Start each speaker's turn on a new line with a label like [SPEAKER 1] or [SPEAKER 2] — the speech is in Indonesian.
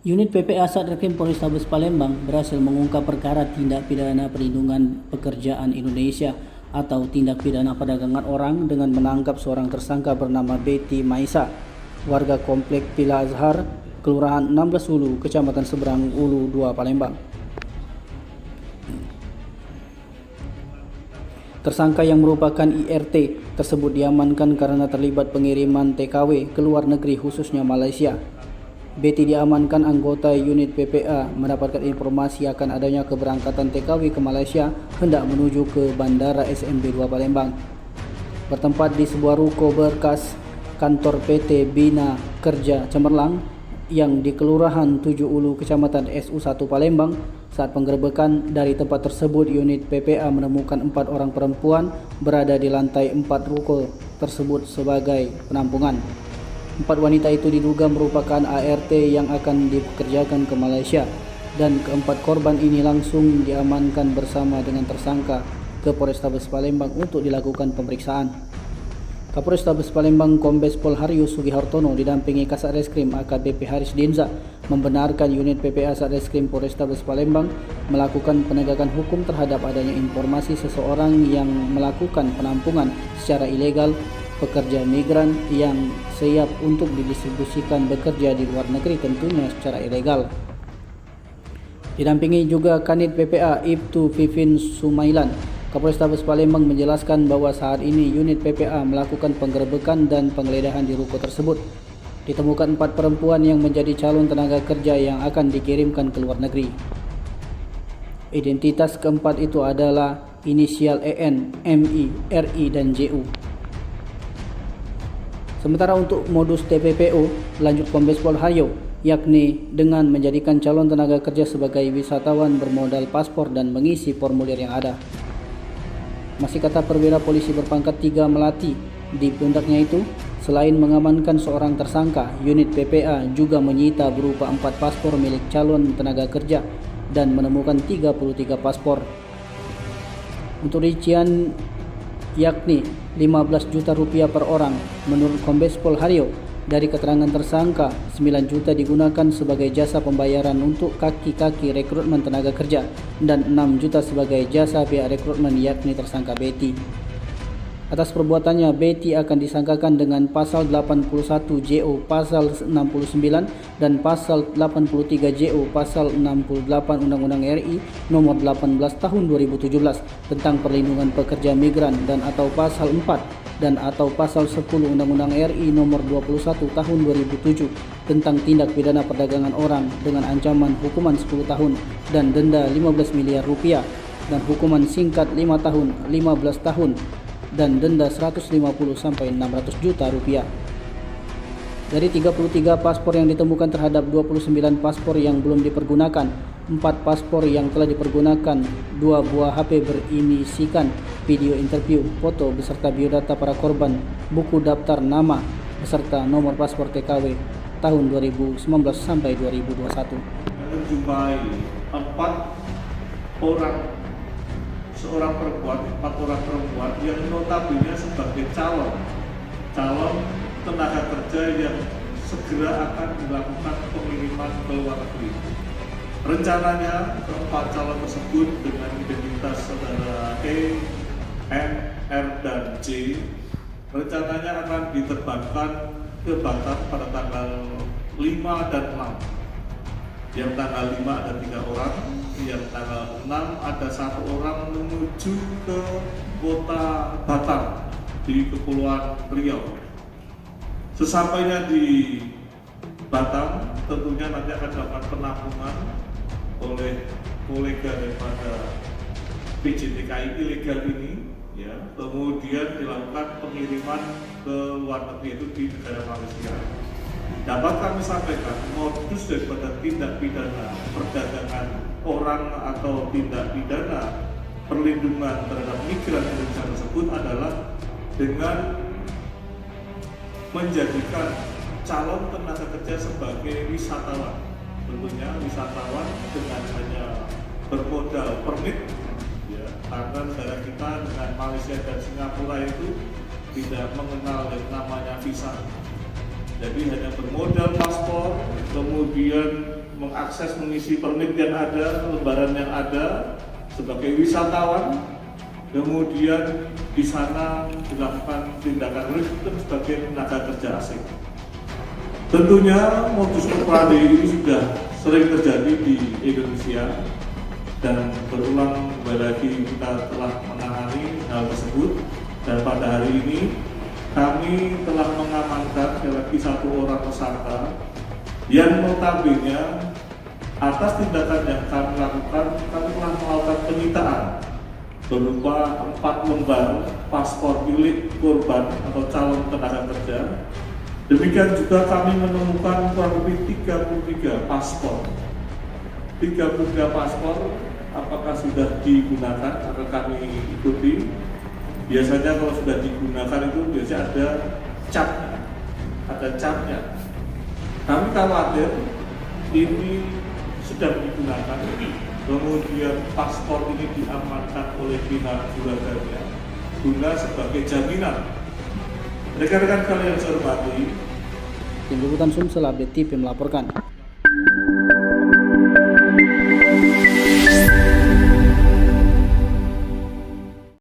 [SPEAKER 1] Unit PPA Satreskrim Polrestabes Palembang berhasil mengungkap perkara tindak pidana perlindungan pekerjaan Indonesia atau tindak pidana perdagangan orang dengan menangkap seorang tersangka bernama Betty Maisa, warga Komplek Pila Azhar, Kelurahan 16 Ulu, Kecamatan Seberang Ulu 2, Palembang. Tersangka yang merupakan IRT tersebut diamankan karena terlibat pengiriman TKW ke luar negeri khususnya Malaysia. Betty diamankan anggota unit PPA mendapatkan informasi akan adanya keberangkatan TKW ke Malaysia hendak menuju ke Bandara SMB 2 Palembang. Bertempat di sebuah ruko berkas kantor PT Bina Kerja Cemerlang yang di Kelurahan 7 Ulu Kecamatan SU1 Palembang. Saat penggerebekan dari tempat tersebut, unit PPA menemukan 4 orang perempuan berada di lantai 4 ruko tersebut sebagai penampungan. 4 wanita itu diduga merupakan ART yang akan dipekerjakan ke Malaysia, dan keempat korban ini langsung diamankan bersama dengan tersangka ke Polrestabes Palembang untuk dilakukan pemeriksaan. Kapolrestabes Palembang Kombes Pol Haryus Sugihartono didampingi Kasat Reskrim AKBP Haris Dinza membenarkan unit PPA Satreskrim Polrestabes Palembang melakukan penegakan hukum terhadap adanya informasi seseorang yang melakukan penampungan secara ilegal pekerja migran yang siap untuk didistribusikan bekerja di luar negeri, tentunya secara ilegal. Didampingi juga Kanit PPA Ibtu Vivin Sumailan, Kapolrestabes Palembang menjelaskan bahwa saat ini unit PPA melakukan penggerebekan dan penggeledahan di ruko tersebut. Ditemukan 4 perempuan yang menjadi calon tenaga kerja yang akan dikirimkan ke luar negeri. Identitas keempat itu adalah inisial EN, MI, RI, dan JU. Sementara untuk modus TPPO, lanjut Kombes Pol Hayo, yakni dengan menjadikan calon tenaga kerja sebagai wisatawan bermodal paspor dan mengisi formulir yang ada. Masih kata perwira polisi berpangkat 3 Melati, di pundaknya itu, selain mengamankan seorang tersangka, unit PPA juga menyita berupa 4 paspor milik calon tenaga kerja dan menemukan 33 paspor. Untuk rincian yakni 15 juta rupiah per orang. Menurut Kombes Pol Haryo, dari keterangan tersangka, 9 juta digunakan sebagai jasa pembayaran untuk kaki-kaki rekrutmen tenaga kerja dan 6 juta sebagai jasa pihak rekrutmen yakni tersangka Betty. Atas perbuatannya, Betty akan disangkakan dengan pasal 81 JO pasal 69 dan pasal 83 JO pasal 68 Undang-Undang RI nomor 18 tahun 2017 tentang perlindungan pekerja migran dan atau pasal 4 dan atau pasal 10 Undang-Undang RI nomor 21 tahun 2007 tentang tindak pidana perdagangan orang dengan ancaman hukuman 10 tahun dan denda 15 miliar rupiah dan hukuman singkat 5 tahun, 15 tahun dan denda 150 sampai 600 juta rupiah. Dari 33 paspor yang ditemukan terhadap 29 paspor yang belum dipergunakan, 4 paspor yang telah dipergunakan, 2 buah HP berimisikan video interview, foto beserta biodata para korban, buku daftar nama beserta nomor paspor TKW tahun 2019 sampai 2021.
[SPEAKER 2] Menjumpai 4 orang, seorang perempuan, 4 orang perempuan yang notabene sebagai calon tenaga kerja yang segera akan dilakukan pengiriman ke luar negeri. Rencananya keempat calon tersebut dengan identitas saudara E, M, R, dan J rencananya akan diterbangkan ke Batam pada tanggal 5 dan 6. Yang tanggal 5 ada 3 orang, yang tanggal 6 ada 1 orang menuju ke kota Batam di Kepulauan Riau. Sesampainya di Batam, tentunya nanti akan dilakukan penampungan oleh kolega daripada PJTKI ilegal ini, ya. Kemudian dilakukan pengiriman ke luar negeri itu di negara Malaysia. Dapat kami sampaikan modus daripada tindak pidana perdagangan orang atau tindak pidana perlindungan terhadap migran Indonesia tersebut adalah dengan menjadikan calon tenaga kerja sebagai wisatawan. Tentunya wisatawan dengan hanya bermodal permit, ya, karena negara kita dengan Malaysia dan Singapura itu tidak mengenal yang namanya visa. Jadi hanya bermodal paspor, kemudian mengakses mengisi permit yang ada, lembaran yang ada sebagai wisatawan, kemudian di sana dilakukan tindakan rekrutmen sebagai tenaga kerja asing. Tentunya modus operandi ini sudah sering terjadi di Indonesia dan berulang kembali lagi kita telah menangani hal tersebut, dan pada hari ini kami telah mengamankan lagi satu orang tersangka yang notabene atas tindakan yang kami lakukan, kami telah melakukan penyitaan berupa 4 lembar paspor milik korban atau calon tenaga kerja. Demikian juga kami menemukan kurang lebih 33 paspor. 33 paspor apakah sudah digunakan akan kami ikuti. Biasanya kalau sudah digunakan itu biasanya ada capnya, Kami khawatir ini sedang digunakan, kemudian paspor ini diamankan oleh pihak juragannya guna sebagai jaminan. Rekan-rekan kalian yang saya hormati,
[SPEAKER 1] Tim Liputan Sumsel Update TV melaporkan.